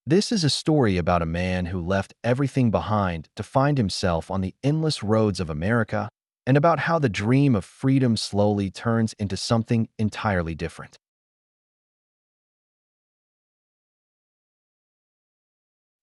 This is a story about a man who left everything behind to find himself on the endless roads of America, and about how the dream of freedom slowly turns into something entirely different.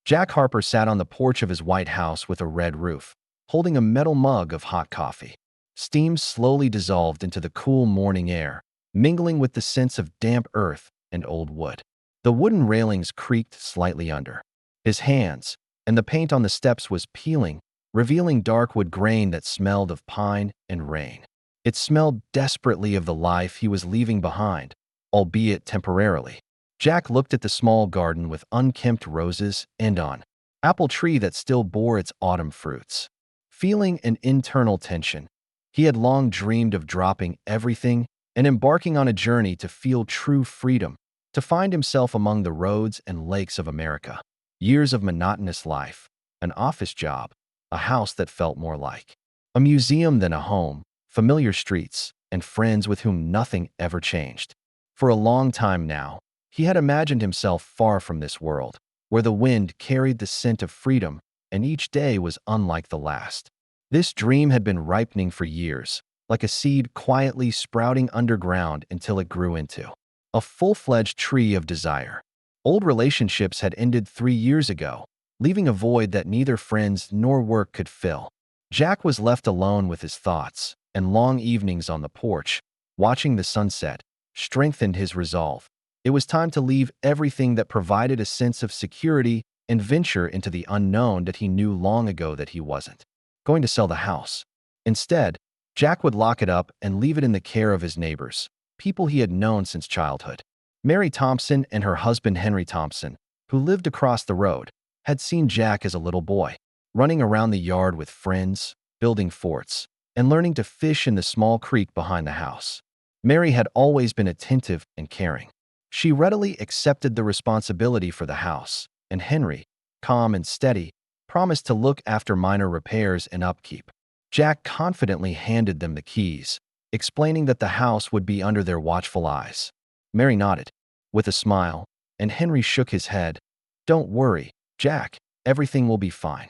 Jack Harper sat on the porch of his White House with a red roof, holding a metal mug of hot coffee. Steam slowly dissolved into the cool morning air, mingling with the scents of damp earth and old wood. The wooden railings creaked slightly under his hands, and the paint on the steps was peeling, revealing dark wood grain that smelled of pine and rain. It smelled desperately of the life he was leaving behind, albeit temporarily. Jack looked at the small garden with unkempt roses and an apple tree that still bore its autumn fruits. Feeling an internal tension, he had long dreamed of dropping everything and embarking on a journey to feel true freedom, to find himself among the roads and lakes of America. Years of monotonous life, an office job, a house that felt more like a museum than a home, familiar streets, and friends with whom nothing ever changed. For a long time now, he had imagined himself far from this world, where the wind carried the scent of freedom, and each day was unlike the last. This dream had been ripening for years, like a seed quietly sprouting underground until it grew into a full-fledged tree of desire. Old relationships had ended 3 years ago, leaving a void that neither friends nor work could fill. Jack was left alone with his thoughts, and long evenings on the porch, watching the sunset, strengthened his resolve. It was time to leave everything that provided a sense of security and venture into the unknown that he knew long ago that he wasn't going to sell the house. Instead, Jack would lock it up and leave it in the care of his neighbors, people he had known since childhood. Mary Thompson and her husband Henry Thompson, who lived across the road, had seen Jack as a little boy, running around the yard with friends, building forts, and learning to fish in the small creek behind the house. Mary had always been attentive and caring. She readily accepted the responsibility for the house, and Henry, calm and steady, promised to look after minor repairs and upkeep. Jack confidently handed them the keys, explaining that the house would be under their watchful eyes. Mary nodded, with a smile, and Henry shook his head. "Don't worry, Jack, everything will be fine."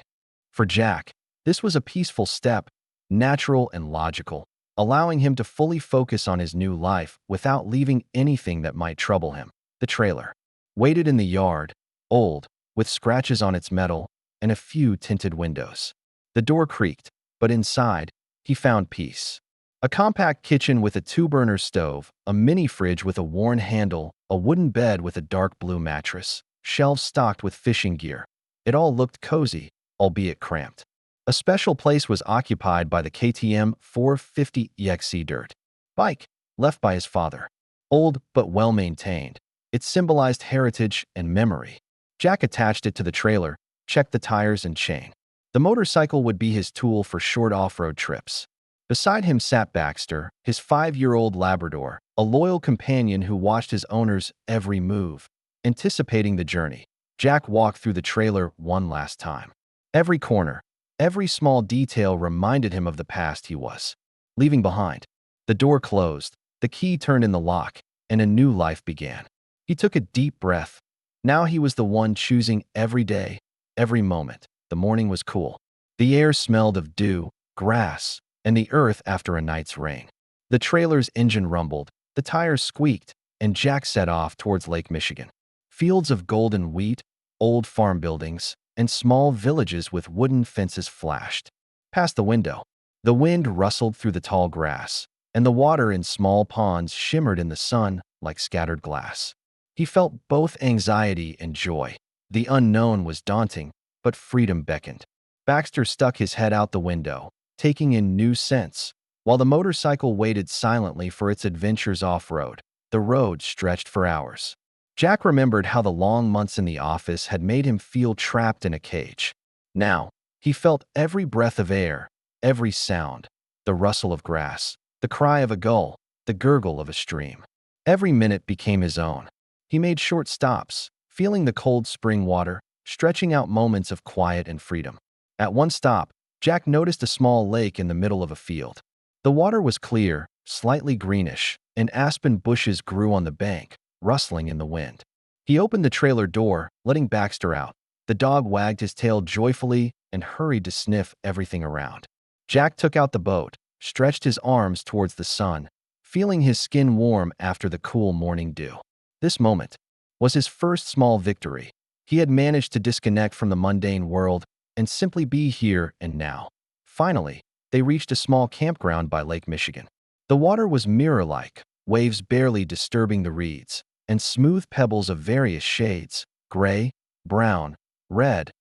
For Jack, this was a peaceful step, natural and logical, allowing him to fully focus on his new life without leaving anything that might trouble him. The trailer waited in the yard, old, with scratches on its metal and a few tinted windows. The door creaked, but inside, he found peace. A compact kitchen with a two-burner stove, a mini-fridge with a worn handle, a wooden bed with a dark blue mattress, shelves stocked with fishing gear. It all looked cozy, albeit cramped. A special place was occupied by the KTM 450 EXC dirt bike, left by his father. Old but well-maintained, it symbolized heritage and memory. Jack attached it to the trailer, checked the tires and chain. The motorcycle would be his tool for short off-road trips. Beside him sat Baxter, his 5-year-old Labrador, a loyal companion who watched his owner's every move, anticipating the journey. Jack walked through the trailer one last time. Every corner, every small detail reminded him of the past he was leaving behind. The door closed, the key turned in the lock, and a new life began. He took a deep breath. Now he was the one choosing every day, every moment. The morning was cool. The air smelled of dew, grass, and the earth after a night's rain. The trailer's engine rumbled, the tires squeaked, and Jack set off towards Lake Michigan. Fields of golden wheat, old farm buildings, and small villages with wooden fences flashed past the window. The wind rustled through the tall grass, and the water in small ponds shimmered in the sun like scattered glass. He felt both anxiety and joy. The unknown was daunting, but freedom beckoned. Baxter stuck his head out the window, taking in new scents, while the motorcycle waited silently for its adventures off-road. The road stretched for hours. Jack remembered how the long months in the office had made him feel trapped in a cage. Now, he felt every breath of air, every sound, the rustle of grass, the cry of a gull, the gurgle of a stream. Every minute became his own. He made short stops, feeling the cold spring water, stretching out moments of quiet and freedom. At one stop, Jack noticed a small lake in the middle of a field. The water was clear, slightly greenish, and aspen bushes grew on the bank, rustling in the wind. He opened the trailer door, letting Baxter out. The dog wagged his tail joyfully and hurried to sniff everything around. Jack took out the boat, stretched his arms towards the sun, feeling his skin warm after the cool morning dew. This moment was his first small victory. He had managed to disconnect from the mundane world and simply be here and now. Finally, they reached a small campground by Lake Michigan. The water was mirror-like, waves barely disturbing the reeds, and smooth pebbles of various shades, gray, brown, red,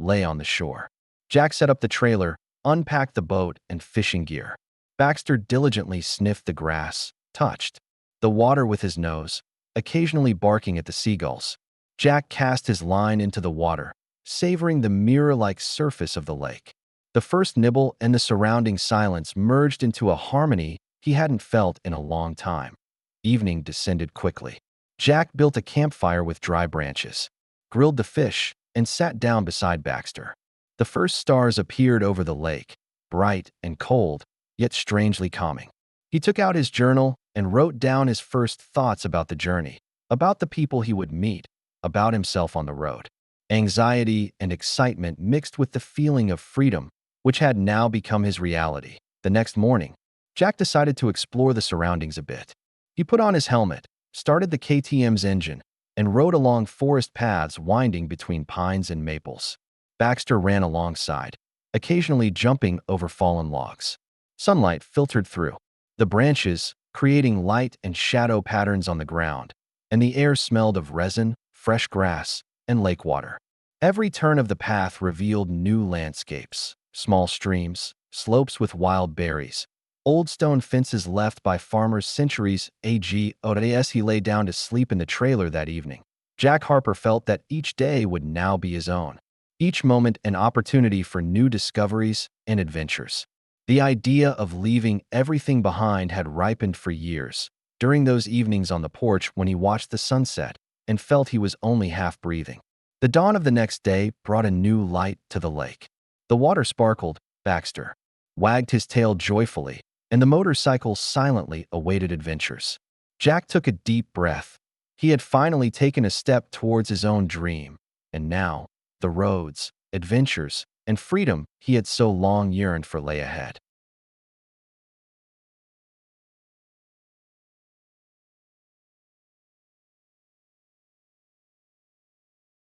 lay on the shore. Jack set up the trailer, unpacked the boat and fishing gear. Baxter diligently sniffed the grass, touched the water with his nose, occasionally barking at the seagulls. Jack cast his line into the water, savoring the mirror-like surface of the lake. The first nibble and the surrounding silence merged into a harmony he hadn't felt in a long time. Evening descended quickly. Jack built a campfire with dry branches, grilled the fish, and sat down beside Baxter. The first stars appeared over the lake, bright and cold, yet strangely calming. He took out his journal and wrote down his first thoughts about the journey, about the people he would meet, about himself on the road. Anxiety and excitement mixed with the feeling of freedom, which had now become his reality. The next morning, Jack decided to explore the surroundings a bit. He put on his helmet, started the KTM's engine, and rode along forest paths winding between pines and maples. Baxter ran alongside, occasionally jumping over fallen logs. Sunlight filtered through the branches, creating light and shadow patterns on the ground, and the air smelled of resin, fresh grass, and lake water. Every turn of the path revealed new landscapes, small streams, slopes with wild berries, old stone fences left by farmers centuries ago. As he lay down to sleep in the trailer that evening, Jack Harper felt that each day would now be his own, each moment an opportunity for new discoveries and adventures. The idea of leaving everything behind had ripened for years. During those evenings on the porch when he watched the sunset and felt he was only half breathing. The dawn of the next day brought a new light to the lake. The water sparkled, Baxter wagged his tail joyfully, and the motorcycle silently awaited adventures. Jack took a deep breath. He had finally taken a step towards his own dream, and now, the roads, adventures, and freedom he had so long yearned for lay ahead.